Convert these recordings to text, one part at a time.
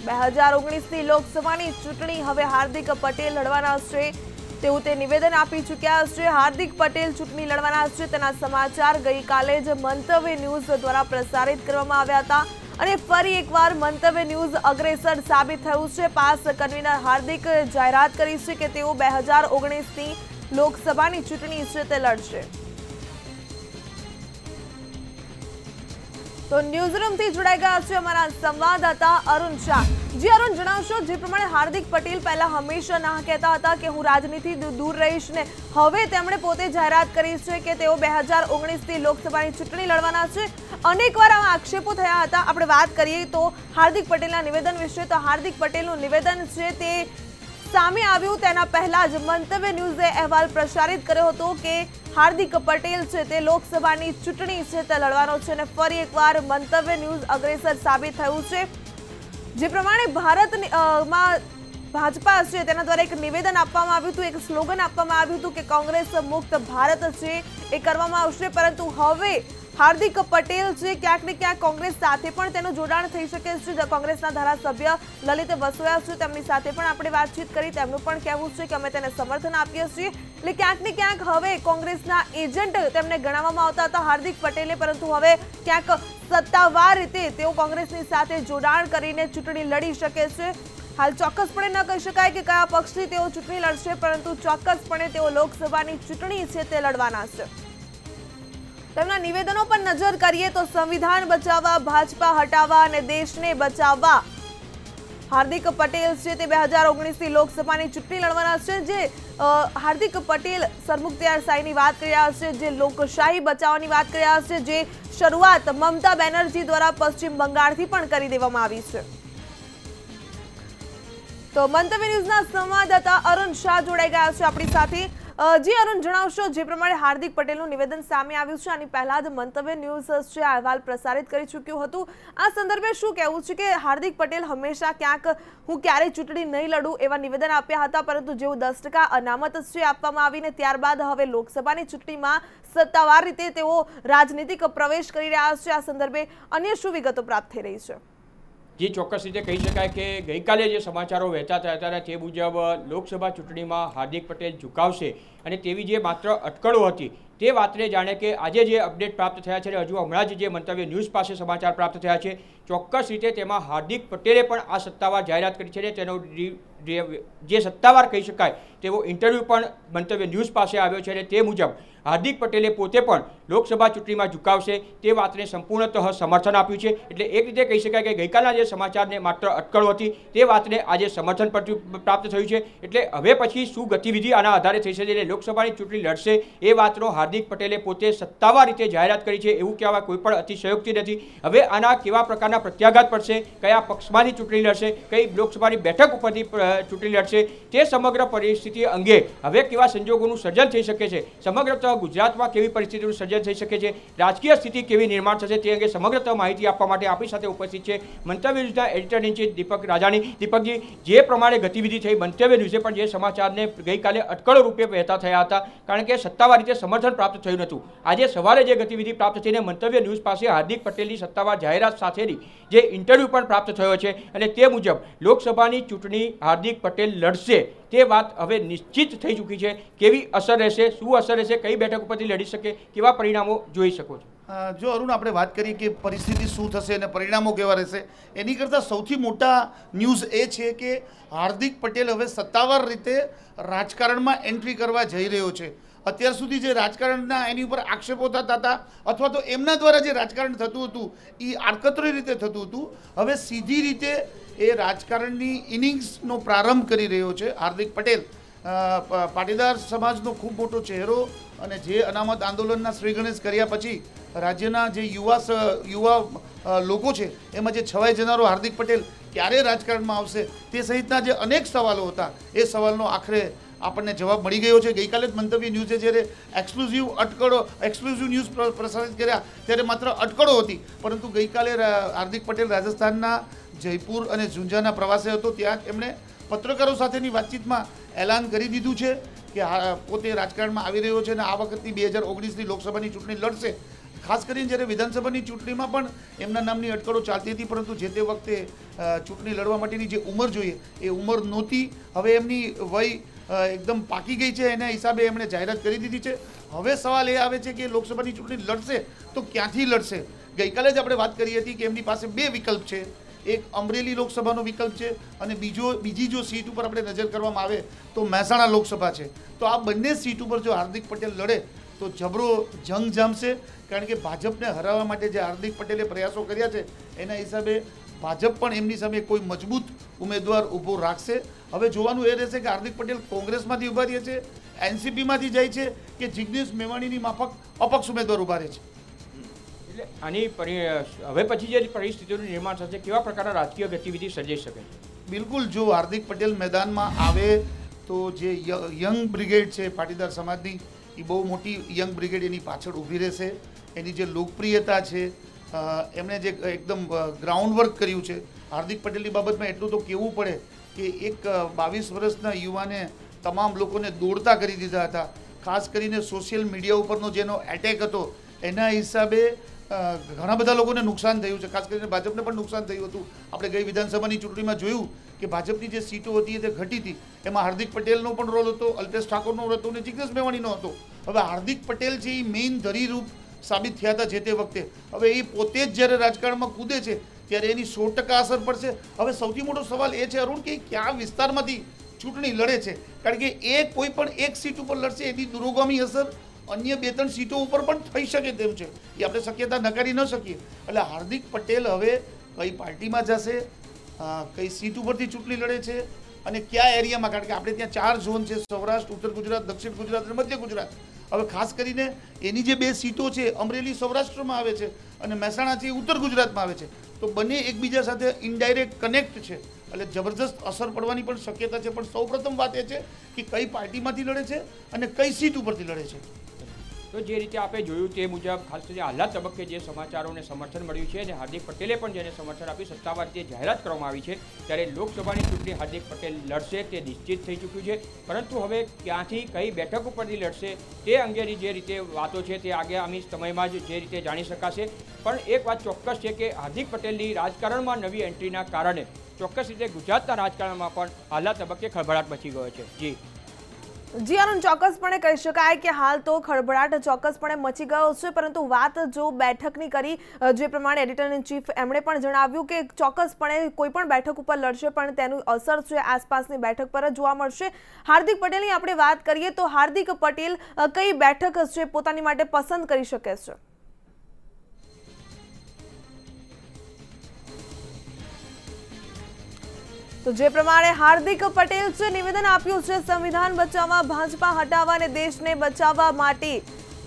2019ની લોકસભાની ચૂંટણી હવે હાર્દિક પટેલ લડવાના છે તેવું તે નિવેદન આપી ચૂક્યા છે। હાર્દિક પટેલ ચૂંટણી લડવાના છે તેના સમાચાર ગઈકાલે જ મંતવ્ય ન્યૂઝ દ્વારા પ્રસારિત કરવામાં આવ્યા હતા અને ફરી એકવાર મંતવ્ય ન્યૂઝ અગ્રેસર સાબિત થયું છે। પાસ કન્વીનર હાર્દિક જાહેરાત કરી છે કે તેઓ 2019ની લોકસભાની ચૂંટણી છે તે લડશે। तो न्यूज़रूम थी जोड़ाई गया छे हमारा संवाददाता अरुण शाह। जी अरुण, जणावशो जे प्रमाणे हार्दिक पटेल पहला हमेशा ना कहता था कि हूँ राजनीति दूर रहीश ने हवे तेमणे पोते जाहेरात करी छे के तेओ 2019ની લોકસભાની ચૂંટણી લડવાના છે। અનેકવાર આવા આક્ષેપો થયા હતા। આપણે વાત કરીએ તો હાર્દિક પટેલના નિવેદન વિશે, તો હાર્દિક પટેલનું નિવેદન છે તે સામે આવ્યું તેના પહેલા જ મંતવ્ય ન્યૂઝે અહેવાલ પ્રસારિત કર્યો હતો કે હાર્દિક પટેલ છે તે લોકસભાની ચૂંટણી છે તે લડવાનો છે અને ફરી એકવાર મંતવ્ય ન્યૂઝ અગ્રેસર સાબિત થયું છે। જે પ્રમાણે ભારતમાં ભાજપા છે તેના દ્વારા એક નિવેદન આપવામાં આવ્યું હતું, એક સ્લોગન આપવામાં આવ્યું હતું કે કોંગ્રેસ મુક્ત ભારત છે એ કરવામાં આવશે, પરંતુ હવે હાર્દિક પટેલ છે ક્યાંક ને ક્યાંક કોંગ્રેસ સાથે પણ તેનું જોડાણ થઈ શકે છે। કોંગ્રેસના ધારાસભ્ય લલિત વસોયા છે તેમની સાથે પણ આપણે વાતચીત કરી, તેમનું પણ કહેવું છે કે અમે તેને સમર્થન આપીએ છીએ। એટલે ક્યાંક ને ક્યાંક હવે કોંગ્રેસના એજન્ટ તેમને ગણાવવામાં આવતા હતા હાર્દિક પટેલે, પરંતુ હવે ક્યાંક સત્તાવાર રીતે તેઓ કોંગ્રેસની સાથે જોડાણ કરીને ચૂંટણી લડી શકે છે। હાલ ચોક્કસપણે ન કહી શકાય કે કયા પક્ષથી તેઓ ચૂંટણી લડશે, પરંતુ ચોક્કસપણે તેઓ લોકસભાની ચૂંટણી છે તે લડવાના છે। તેમના નિવેદનો પર નજર કરીએ તો સંવિધાન બચાવવા, ભાજપા હટાવવા અને દેશને બચાવવા હાર્દિક પટેલ છે તે 2019ની લોકસભાની ચૂંટણી લડવાના છે। જે હાર્દિક પટેલ સરમુખત્યારશાહીની વાત કરી રહ્યા છે, જે લોકશાહી બચાવવાની વાત કરી રહ્યા છે, જે શરૂઆત મમતા બેનર્જી દ્વારા પશ્ચિમ બંગાળથી પણ કરી દેવામાં આવી છે। તો મંતવ્ય ન્યૂઝના સંવાદદાતા અરુણ શાહ જોડાઈ ગયા છે આપણી સાથે। જી અરુણ, જણાવશો જે પ્રમાણે હાર્દિક પટેલનું નિવેદન સામે આવ્યું છે, આની પહેલા જ મંતવ્ય ન્યૂઝ છે અહેવાલ પ્રસારિત કરી ચૂક્યું હતું, આ સંદર્ભે શું કહેવું છે કે હાર્દિક પટેલ હંમેશા ક્યાંક હું ક્યારેય ચૂંટણી નહીં લડું એવા નિવેદન આપ્યા હતા, પરંતુ જેવું 10% અનામત છે આપવામાં આવીને ત્યારબાદ હવે લોકસભાની ચૂંટણીમાં સત્તાવાર રીતે તેઓ રાજનીતિક પ્રવેશ કરી રહ્યા છે, આ સંદર્ભે અન્ય શું વિગતો પ્રાપ્ત થઈ રહી છે? જે ચોક્કસ રીતે કહી શકાય કે ગઈકાલે જે સમાચારો વહેતા થયા હતા તે મુજબ લોકસભા ચૂંટણીમાં હાર્દિક પટેલ ઝુકાવશે અને તેવી જે માત્ર અટકળો હતી તે વાતને જાણે કે આજે જે અપડેટ પ્રાપ્ત થયા છે, હજુ હમણાં જ જે મંતવ્ય ન્યૂઝ પાસે સમાચાર પ્રાપ્ત થયા છે, ચોક્કસ રીતે તેમાં હાર્દિક પટેલે પણ આ સત્તાવાર જાહેરાત કરી છે। તેનો જે સત્તાવાર કહી શકાય તેવો ઇન્ટરવ્યૂ પણ મંતવ્ય ન્યૂઝ પાસે આવ્યો છે અને તે મુજબ હાર્દિક પટેલે પોતે પણ લોકસભા ચૂંટણીમાં ઝુકાવશે તે વાતને સંપૂર્ણતઃ સમર્થન આપ્યું છે। એટલે એક રીતે કહી શકાય કે ગઈકાલના જે સમાચારને માત્ર અટકળો હતી તે વાતને આજે સમર્થન પ્રાપ્ત થયું છે। એટલે હવે પછી શું ગતિવિધિ આના આધારે થઈ શકે, એટલે લોકસભાની ચૂંટણી લડશે એ વાતનો હાર્દિક પટેલે પોતે સત્તાવાર રીતે જાહેરાત કરી છે એવું કહેવા કોઈ પણ અતિશયોક્તિ નથી। હવે આના કેવા પ્રકારના પ્રત્યાઘાત પડશે, કયા પક્ષમાંથી ચૂંટણી લડશે, કઈ લોકસભાની બેઠક ઉપરથી ચૂંટણી લડશે, તે સમગ્ર પરિસ્થિતિ અંગે હવે કેવા સંજોગોનું સર્જન થઈ શકે છે, સમગ્રતઃ ગુજરાતમાં કેવી પરિસ્થિતિનું સર્જન થઈ શકે છે, રાજકીય સ્થિતિ કેવી નિર્માણ થશે તે અંગે સમગ્રતઃ માહિતી આપવા માટે આપણી સાથે ઉપસ્થિત છે મંતવ્ય ન્યૂઝના એડિટર ઇન ચીફ દીપક રાજાણી। દીપકજી, જે પ્રમાણે ગતિવિધિ થઈ મંતવ્ય ન્યૂઝે પણ જે સમાચારને ગઈકાલે અટકળો રૂપે વહેતા થયા હતા કારણ કે સત્તાવાર રીતે સમર્થન પ્રાપ્ત થયું નહોતું, આજે સવારે જે ગતિવિધિ પ્રાપ્ત થઈને મંતવ્ય ન્યૂઝ પાસે હાર્દિક પટેલની સત્તાવાર જાહેરાત સાથેની જે ઇન્ટરવ્યૂ પણ પ્રાપ્ત થયો છે અને તે મુજબ લોકસભાની ચૂંટણી હાર્દિક પટેલ લડશે તે વાત હવે નિશ્ચિત થઈ ચૂકી છે। કેવી અસર રહેશે, શું અસર રહેશે, કઈ બેઠક ઉપરથી લડી શકે, કેવા પરિણામો જોઈ શકો છો? જો અરુણ, આપણે વાત કરીએ કે પરિસ્થિતિ શું થશે અને પરિણામો કેવા રહેશે, એની કરતાં સૌથી મોટા ન્યૂઝ એ છે કે હાર્દિક પટેલ હવે સત્તાવાર રીતે રાજકારણમાં એન્ટ્રી કરવા જઈ રહ્યો છે। અત્યાર સુધી જે રાજકારણના એની ઉપર આક્ષેપો થતા હતા અથવા તો એમના દ્વારા જે રાજકારણ થતું હતું એ આડકતરી રીતે થતું હતું, હવે સીધી રીતે એ રાજકારણની ઇનિંગ્સનો પ્રારંભ કરી રહ્યો છે હાર્દિક પટેલ। પાટીદાર સમાજનો ખૂબ મોટો ચહેરો અને જે અનામત આંદોલનના શ્રી ગણેશ કર્યા પછી રાજ્યના જે યુવા લોકો છે એમાં જે છવાઈ જનારો હાર્દિક પટેલ ક્યારે રાજકારણમાં આવશે તે સહિતના જે અનેક સવાલો હતા એ સવાલનો આખરે આપણને જવાબ મળી ગયો છે। ગઈકાલે જ મંતવ્ય ન્યૂઝે જ્યારે એક્સક્લુઝિવ ન્યૂઝ પ્રસારિત કર્યા ત્યારે માત્ર અટકળો હતી, પરંતુ ગઈકાલે હાર્દિક પટેલ રાજસ્થાનના જયપુર અને ઝુંઝાના પ્રવાસે હતો, ત્યાં એમણે પત્રકારો સાથેની વાતચીતમાં એલાન કરી દીધું છે કે પોતે રાજકારણમાં આવી રહ્યો છે અને આ વખતની 2019ની લોકસભાની ચૂંટણી લડશે। ખાસ કરીને જ્યારે વિધાનસભાની ચૂંટણીમાં પણ એમના નામની અટકળો ચાલતી હતી, પરંતુ જે તે વખતે ચૂંટણી લડવા માટેની જે ઉંમર જોઈએ એ ઉંમર નહોતી. હવે એમની વય એકદમ પાકી ગઈ છે, એના હિસાબે એમણે જાહેરાત કરી દીધી છે. હવે સવાલ એ આવે છે કે લોકસભાની ચૂંટણી લડશે તો ક્યાંથી લડશે. ગઈકાલે જ આપણે વાત કરી હતી કે એમની પાસે બે વિકલ્પ છે. એક અમરેલી લોકસભાનો વિકલ્પ છે અને બીજી જો સીટ ઉપર આપણે નજર કરવામાં આવે તો મહેસાણા લોકસભા છે. તો આ બંને સીટ ઉપર જો હાર્દિક પટેલ લડે તો જબરો જંગ જામશે, કારણ કે ભાજપને હરાવવા માટે જે હાર્દિક પટેલે પ્રયાસો કર્યા છે એના હિસાબે ભાજપ પણ એમની સામે કોઈ મજબૂત ઉમેદવાર ઊભો રાખશે. હવે જોવાનું એ રહેશે કે હાર્દિક પટેલ કોંગ્રેસમાંથી ઉભા રહે છે, એનસીપીમાંથી જાય છે કે જિગ્નેશ મેવાણીની માફક અપક્ષ ઉમેદવાર ઉભા રહે છે. એટલે આની હવે પછી જે પરિસ્થિતિનું નિર્માણ થશે, કેવા પ્રકારના રાજકીય ગતિવિધિ સર્જાઈ શકે? બિલકુલ, જો હાર્દિક પટેલ મેદાનમાં આવે તો જે યંગ બ્રિગેડ છે પાટીદાર સમાજની, એ બહુ મોટી યંગ બ્રિગેડ એની પાછળ ઊભી રહેશે. એની જે લોકપ્રિયતા છે, એમણે જે એકદમ ગ્રાઉન્ડ વર્ક કર્યું છે. હાર્દિક પટેલની બાબતમાં એટલું તો કહેવું પડે કે એક 22 વર્ષના યુવાને તમામ લોકોને દોડતા કરી દીધા હતા. ખાસ કરીને સોશિયલ મીડિયા ઉપરનો જેનો એટેક હતો એના હિસાબે ઘણા બધા લોકોને નુકસાન થયું છે. ખાસ કરીને ભાજપને પણ નુકસાન થયું હતું. આપણે ગઈ વિધાનસભાની ચૂંટણીમાં જોયું કે ભાજપની જે સીટો હતી તે ઘટી હતી, એમાં હાર્દિક પટેલનો પણ રોલ હતો, અલ્પેશ ઠાકોરનો હતો અને જિગ્નેશ મેવાણીનો હતો. હવે હાર્દિક પટેલ છે એ મેઇન ધરીરૂપ સાબિત થયા હતા જે તે વખતે. હવે એ પોતે જ જ્યારે રાજકારણમાં કૂદે છે ત્યારે એની 100% અસર પડશે. હવે સૌથી મોટો સવાલ એ છે અરુણ કે કયા વિસ્તારમાંથી ચૂંટણી લડે છે, કારણ કે એ કોઈ પણ એક સીટ ઉપર લડશે એની દૂરોગામી અસર અન્ય 2-3 સીટો ઉપર પણ થઈ શકે તેમ છે. એ આપણે શક્યતા નકારી ન શકીએ. એટલે હાર્દિક પટેલ હવે કઈ પાર્ટીમાં જશે, કઈ સીટ ઉપરથી ચૂંટણી લડે છે અને કયા એરિયામાં, કારણ કે આપણે ત્યાં 4 ઝોન છે, સૌરાષ્ટ્ર, ઉત્તર ગુજરાત, દક્ષિણ ગુજરાત અને મધ્ય ગુજરાત. હવે ખાસ કરીને એની જે 2 સીટો છે, અમરેલી સૌરાષ્ટ્રમાં આવે છે અને મહેસાણા છે ઉત્તર ગુજરાતમાં આવે છે, તો બંને એકબીજા સાથે ઇનડાયરેક્ટ કનેક્ટ છે. એટલે જબરજસ્ત અસર પડવાની પણ શક્યતા છે. પણ સૌપ્રથમ વાત એ છે કે કઈ પાર્ટીમાંથી લડે છે અને કઈ સીટ ઉપરથી લડે છે. તો જે રીતે આપણે જોયું તે મુજબ ખાસ કરીને હાલના તબક્કે જે સમાચારોને સમર્થન મળ્યું છે અને હાર્દિક પટેલે પણ જેને સમર્થન આપ્યું, સત્તાવાર જે જાહેરાત કરવામાં આવી છે ત્યારે લોકસભાની ચૂંટણી હાર્દિક પટેલ લડશે તે નિશ્ચિત થઈ ચૂક્યું છે. પરંતુ હવે ક્યાંથી કઈ બેઠક ઉપરથી લડશે તે અંગેની જે રીતે વાતો છે તે આગામી સમયમાં જ જે રીતે જાણી શકાશે. પણ એક વાત ચોક્કસ છે કે હાર્દિક પટેલની રાજકારણમાં નવી એન્ટ્રીના કારણે ચોક્કસ રીતે ગુજરાતના રાજકારણમાં પણ હાલના તબક્કે ખળભળાટ મચી ગયો છે. જી અરુણ, ચોક્કસપણે કહી શકાય કે હાલ તો ખળભળાટ ચોક્કસપણે મચી ગયો છે. પરંતુ વાત જો બેઠકની કરી, જે પ્રમાણે એડિટર ઇન ચીફ એમણે પણ જણાવ્યું કે ચોક્કસપણે કોઈ પણ બેઠક ઉપર લડશે પણ તેનું અસર છે આસપાસની બેઠક પર જ જોવા મળશે. હાર્દિક પટેલની આપણે વાત કરીએ તો હાર્દિક પટેલ કઈ બેઠક છે પોતાની માટે પસંદ કરી શકે છે? તો જે પ્રમાણે હાર્દિક પટેલ છે નિવેદન આપ્યું છે, સંવિધાન બચાવવા, ભાજપા હટાવવા અને દેશને બચાવવા માટે.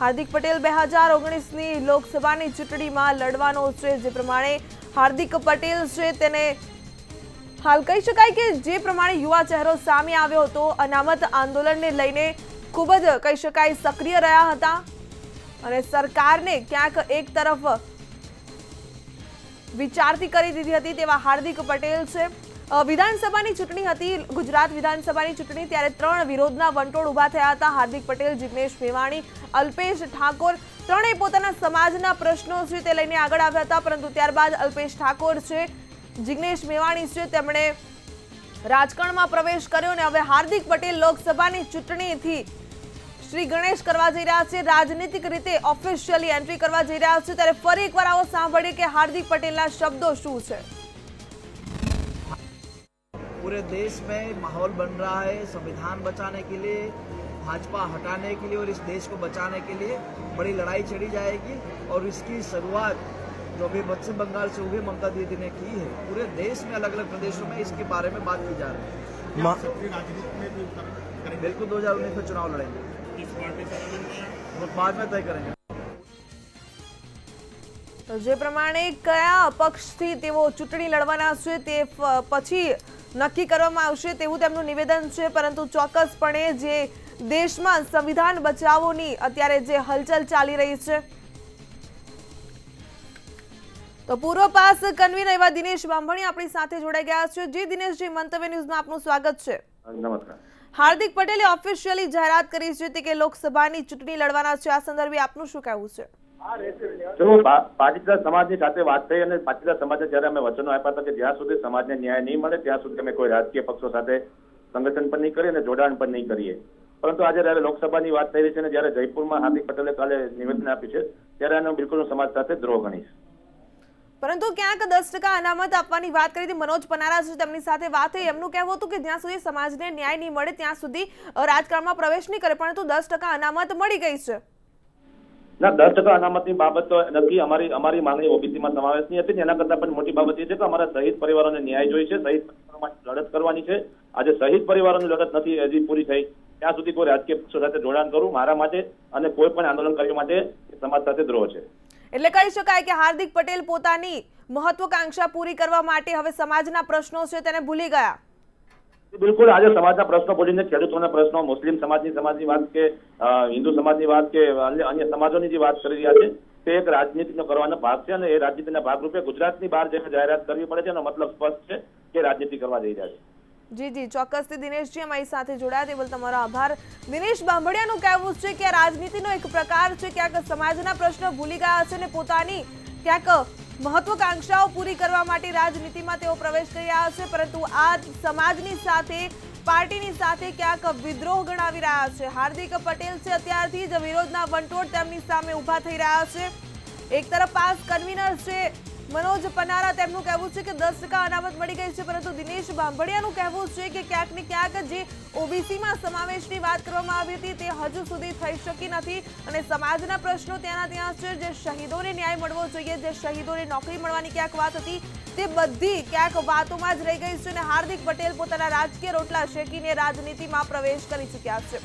હાર્દિક પટેલ 2019ની લોકસભાની ચૂંટણીમાં લડવાનો છે. જે પ્રમાણે હાર્દિક પટેલ છે તેને હાલ કહી શકાય કે જે પ્રમાણે યુવા ચહેરો સામે આવ્યો હતો, અનામત આંદોલનને લઈને ખૂબ જ કહી શકાય સક્રિય રહ્યા હતા અને સરકારને ક્યાંક એક તરફ વિચારતી કરી દીધી હતી તેવા હાર્દિક પટેલ છે. વિધાનસભાની ચૂંટણી હતી, ગુજરાત વિધાનસભાની ચૂંટણી, ત્યારે 3 વિરોધના વંટોળ ઉભા થયા હતા. હાર્દિક પટેલ, જિગ્નેશ મેવાણી, અલ્પેશ ઠાકોર ત્રણેય પોતાના સમાજના પ્રશ્નો છે તે લઈને આગળ આવ્યા હતા. પરંતુ ત્યારબાદ અલ્પેશ ઠાકોર છે, જિગ્નેશ મેવાણી છે, તેમણે રાજકારણમાં પ્રવેશ કર્યો અને હવે હાર્દિક પટેલ લોકસભાની ચૂંટણીથી શ્રી ગણેશ કરવા જઈ રહ્યા છે, રાજનીતિક રીતે ઓફિશિયલી એન્ટ્રી કરવા જઈ રહ્યા છે. ત્યારે ફરી એકવાર આવો સાંભળીએ કે હાર્દિક પટેલના શબ્દો શું છે. पूरे देश में माहौल बन रहा है संविधान बचाने के लिए, भाजपा हटाने के लिए और इस देश को बचाने के लिए बड़ी लड़ाई छड़ी जाएगी. और इसकी शुरुआत जो अभी पश्चिम बंगाल से हुई ममता दीदी ने की है, पूरे देश में अलग अलग प्रदेशों में इसके बारे में बात की जा रही है. बिल्कुल 2019 में चुनाव लड़ेंगे, बाद में तय करेंगे. તો જે પ્રમાણે કયા પક્ષથી તેઓ ચૂંટણી લડવાના છે તે પછી નક્કી કરવામાં આવશે તેવું તેમનું નિવેદન છે. પરંતુ ચોક્કસપણે જે દેશમાં સંવિધાન બચાવોની અત્યારે જે હલચલ ચાલી રહી છે, તો પૂર્વ પાસ કન્વીનર એવા દિનેશ બાંભણી આપણી સાથે જોડાઈ ગયા છે. જે દિનેશજી, મંતવ્ય ન્યૂઝમાં આપનું સ્વાગત છે. નમસ્કાર. હાર્દિક પટેલે ઓફિશિયલી જાહેરાત કરી છે કે લોકસભાની ચૂંટણી લડવાના છે. આ સંદર્ભે આપનું શું કહેવું છે? જો પાટીદાર સમાજની સાથે વાત થઈ અને પાટીદાર સમાજને જ્યારે અમે વચનો આપ્યા હતા કે જ્યાં સુધી સમાજને ન્યાય નહીં મળે ત્યાં સુધી અમે કોઈ રાજકીય પક્ષો સાથે સંગઠન પણ નહીં કરીએ અને જોડાણ પણ નહીં કરીએ. પરંતુ આજે જ્યારે લોકસભાની વાત થઈ રહી છે અને જ્યારે જયપુરમાં હાર્દિક પટેલે કાલે નિવેદન આપ્યું છે ત્યારે આનો બિલકુલ સમાજ સાથે દ્રોહ ગણીશ. પરંતુ ક્યાંક 10% અનામત આપવાની વાત કરી હતી. મનોજ પનારા છે, તેમની સાથે વાત થઈ. એમનું કહેવું હતું કે જ્યાં સુધી સમાજને ન્યાય નહીં મળે ત્યાં સુધી રાજકારણમાં પ્રવેશ નહીં કરે, પરંતુ 10% અનામત મળી ગઈ છે. ના, 10% અનામતની બાબત તો નક્કી અમારી માંગણી ઓબીસીમાં સમાવેશની હતી. એના કરતાં પણ મોટી બાબત એ છે કે અમારા શહીદ પરિવારોને ન્યાય જોઈએ છે, શહીદ પરિવારો માટે લડત કરવાની છે. આજે શહીદ પરિવારોની લડત નથી હજી પૂરી થઈ ત્યાં સુધી કોઈ રાજકીય પક્ષો સાથે જોડાણ કરવું મારા માટે અને કોઈ પણ આંદોલનકારીઓ માટે સમાજ સાથે દ્રોહ છે. એટલે કહી શકાય કે હાર્દિક પટેલ પોતાની મહત્વાકાંક્ષા પૂરી કરવા માટે હવે સમાજના પ્રશ્નો છે તેને ભૂલી ગયા. બિલકુલ, આજે સમાજના પ્રશ્નો ભૂલીને ખેડૂતોના પ્રશ્નો, મુસ્લિમ સમાજની વાત કે હિન્દુ સમાજની વાત કે અન્ય સમાજોની જે વાત કરી રહ્યા છે તે એક રાજનીતિનો કરવાનો ભાગ છે અને એ રાજનીતિના ભાગરૂપે ગુજરાતની બહાર જે જાહેરાત કરવી પડે છે એનો મતલબ સ્પષ્ટ છે કે રાજનીતિ કરવા જઈ રહ્યા છે. જી ચોક્કસથી દિનેશજી અમારી સાથે જોડાયા તે બદલ તમારો આભાર. દિનેશ બાંભડિયાનું કહેવું છે કે આ રાજનીતિનો એક પ્રકાર છે, ક્યાંક સમાજના પ્રશ્નો ભૂલી ગયા છે અને પોતાની ક્યાંક મહત્વાકાંક્ષાઓ પૂરી કરવા માટે રાજનીતિમાં તેઓ પ્રવેશ કરી રહ્યા છે, પરંતુ આ સમાજની સાથે પાર્ટીની સાથે ક્યાંક વિદ્રોહ ગણાવી રહ્યા છે. હાર્દિક પટેલ છે અત્યારથી જ વિરોધના વંટોળ તેમની સામે ઊભા થઈ રહ્યા છે. એક તરફ પાસ કન્વીનર છે મનોજ પનારા, તેમનું કહેવું છે કે 10% અનામત મળી ગઈ છે, પરંતુ દિનેશ બાંભડિયાનું કહેવું છે કે ક્યાંક ને ક્યાંક જે ઓબીસીમાં સમાવેશની વાત કરવામાં આવી હતી તે હજુ સુધી થઈ શકી નથી અને સમાજના પ્રશ્નો ત્યાં છે. જે શહીદોને ન્યાય મળવો જોઈએ, જે શહીદોને નોકરી મળવાની ક્યાંક વાત હતી તે બધી ક્યાંક વાતોમાં જ રહી ગઈ છે અને હાર્દિક પટેલ પોતાના રાજકીય રોટલા શેકીને રાજનીતિમાં પ્રવેશ કરી ચૂક્યા છે.